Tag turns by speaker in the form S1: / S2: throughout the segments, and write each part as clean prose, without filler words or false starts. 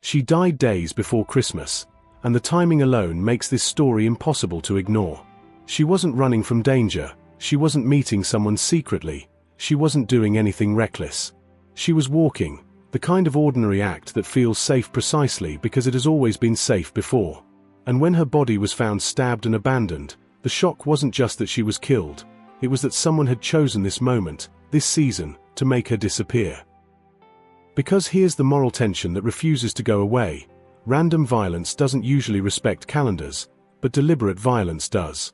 S1: She died days before Christmas, and the timing alone makes this story impossible to ignore. She wasn't running from danger, she wasn't meeting someone secretly, she wasn't doing anything reckless. She was walking, the kind of ordinary act that feels safe precisely because it has always been safe before. And when her body was found stabbed and abandoned, the shock wasn't just that she was killed, it was that someone had chosen this moment, this season, to make her disappear. Because here's the moral tension that refuses to go away: random violence doesn't usually respect calendars, but deliberate violence does.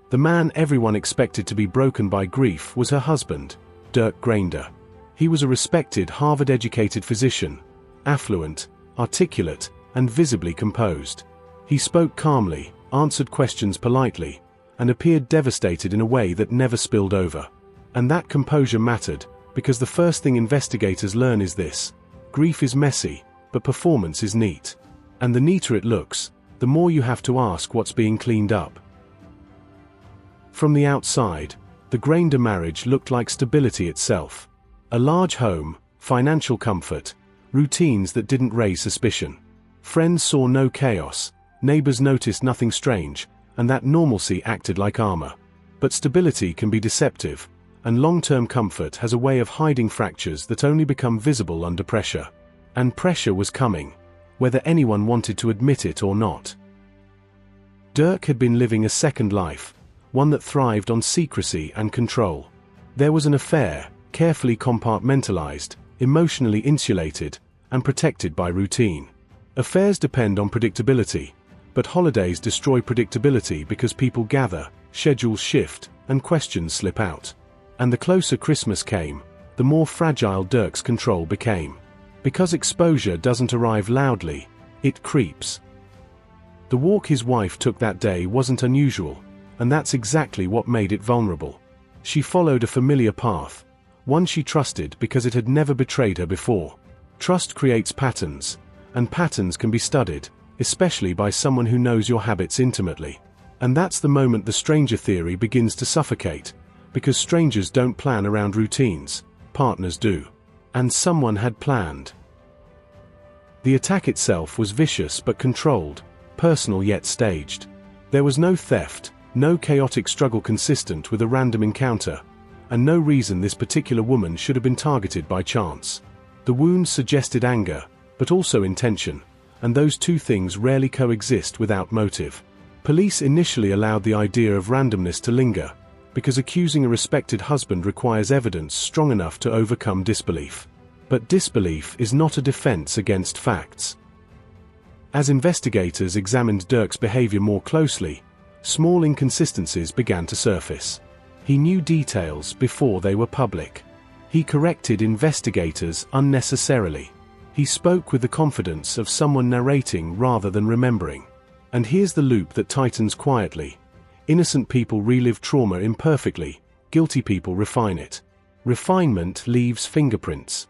S1: The man everyone expected to be broken by grief was her husband, Dirk Grinder. He was a respected Harvard-educated physician, affluent, articulate, and visibly composed. He spoke calmly, answered questions politely, and appeared devastated in a way that never spilled over. And that composure mattered, because the first thing investigators learn is this: grief is messy, but performance is neat. And the neater it looks, the more you have to ask what's being cleaned up. From the outside, the Grinder marriage looked like stability itself. A large home, financial comfort, routines that didn't raise suspicion. Friends saw no chaos, neighbors noticed nothing strange, and that normalcy acted like armor. But stability can be deceptive, and long-term comfort has a way of hiding fractures that only become visible under pressure. And pressure was coming, whether anyone wanted to admit it or not. Dirk had been living a second life, one that thrived on secrecy and control. There was an affair, carefully compartmentalized, emotionally insulated, and protected by routine. Affairs depend on predictability, but holidays destroy predictability because people gather, schedules shift, and questions slip out. And the closer Christmas came, the more fragile Dirk's control became. Because exposure doesn't arrive loudly, it creeps. The walk his wife took that day wasn't unusual, and that's exactly what made it vulnerable. She followed a familiar path, one she trusted because it had never betrayed her before. Trust creates patterns, and patterns can be studied, especially by someone who knows your habits intimately. And that's the moment the stranger theory begins to suffocate, because strangers don't plan around routines, partners do. And someone had planned. The attack itself was vicious but controlled, personal yet staged. There was no theft, no chaotic struggle consistent with a random encounter, and no reason this particular woman should have been targeted by chance. The wounds suggested anger, but also intention, and those two things rarely coexist without motive. Police initially allowed the idea of randomness to linger, because accusing a respected husband requires evidence strong enough to overcome disbelief. But disbelief is not a defense against facts. As investigators examined Dirk's behavior more closely, small inconsistencies began to surface. He knew details before they were public. He corrected investigators unnecessarily. He spoke with the confidence of someone narrating rather than remembering. And here's the loop that tightens quietly. Innocent people relive trauma imperfectly, guilty people refine it. Refinement leaves fingerprints.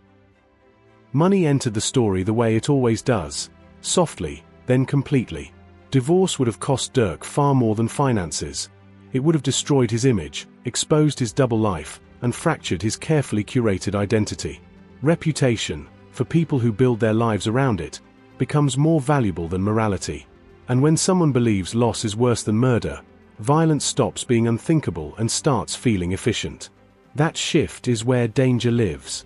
S1: Money entered the story the way it always does, softly, then completely. Divorce would have cost Dirk far more than finances. It would have destroyed his image, exposed his double life, and fractured his carefully curated identity. Reputation, for people who build their lives around it, becomes more valuable than morality. And when someone believes loss is worse than murder, violence stops being unthinkable and starts feeling efficient. That shift is where danger lives.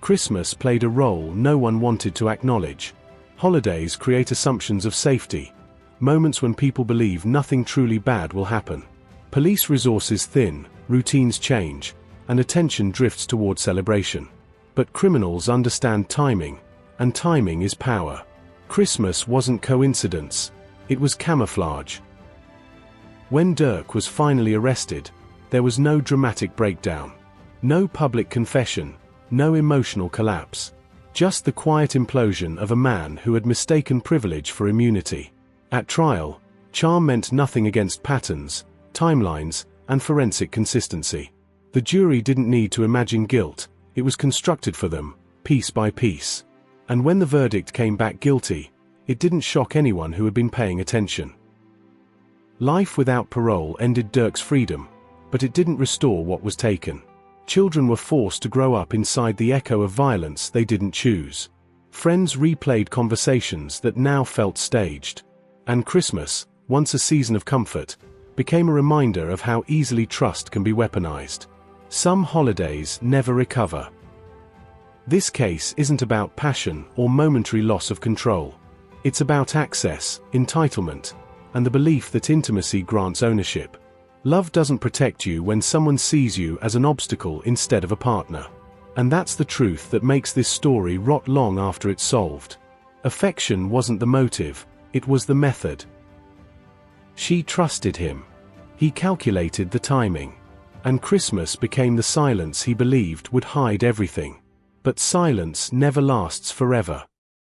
S1: Christmas played a role no one wanted to acknowledge. Holidays create assumptions of safety, moments when people believe nothing truly bad will happen. Police resources thin, routines change, and attention drifts toward celebration. But criminals understand timing, and timing is power. Christmas wasn't coincidence, it was camouflage. When Dirk was finally arrested, there was no dramatic breakdown, no public confession, no emotional collapse. Just the quiet implosion of a man who had mistaken privilege for immunity. At trial, charm meant nothing against patterns, timelines, and forensic consistency. The jury didn't need to imagine guilt, it was constructed for them, piece by piece. And when the verdict came back guilty, it didn't shock anyone who had been paying attention. Life without parole ended Dirk's freedom, but it didn't restore what was taken. Children were forced to grow up inside the echo of violence they didn't choose. Friends replayed conversations that now felt staged. And Christmas, once a season of comfort, became a reminder of how easily trust can be weaponized. Some holidays never recover. This case isn't about passion or momentary loss of control. It's about access, entitlement, and the belief that intimacy grants ownership. Love doesn't protect you when someone sees you as an obstacle instead of a partner. And that's the truth that makes this story rot long after it's solved. Affection wasn't the motive, it was the method. She trusted him. He calculated the timing. And Christmas became the silence he believed would hide everything. But silence never lasts forever.